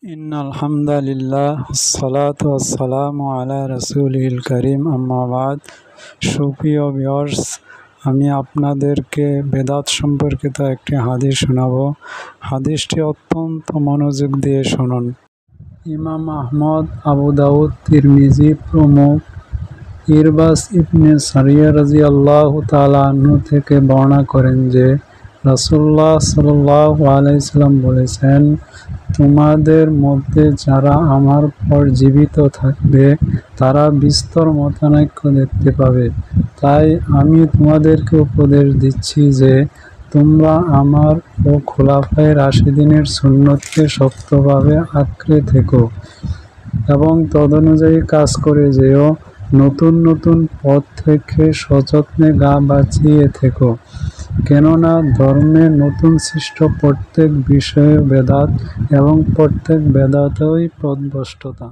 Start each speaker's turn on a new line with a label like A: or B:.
A: ইন্নাল হামদালিল্লাহ আসসালাতু ওয়াসসালামু আলা রাসূলিল কারীম আম্মা বাদ। সুপ্রিয় ভিউয়ার্স, আমি আপনাদেরকে বেদাত সম্পর্কিত একটি হাদিস শোনাবো। হাদিসটি অত্যন্ত মনোযোগ দিয়ে শুনুন। ইমাম আহমদ, আবু দাউদ, তিরমিজি প্রমুখ ইরবাস ইবনে সারিয়া রাদিয়াল্লাহু তাআলা আনহু থেকে বর্ণনা করেন যে রাসূলুল্লাহ সাল্লাল্লাহু আলাইহি সাল্লাম বলেছেন, তোমাদের মধ্যে যারা আমার পর জীবিত থাকবে তারা বিস্তর মতানৈক্য দেখতে পাবে। তাই আমি তোমাদেরকে উপদেশ দিচ্ছি যে তোমরা আমার ও খোলাফায়ে রাশিদিনের সুন্নতকে শক্তভাবে আঁকড়ে থেকো এবং তদনুযায়ী কাজ করে যেও। নতুন নতুন পথ থেকে সযত্নে গা বাঁচিয়ে থেকো, কেননা ধর্মে নতুন সৃষ্ট প্রত্যেক বিষয়ে বেদাত এবং প্রত্যেক বেদাতেই পথভ্রষ্টতা।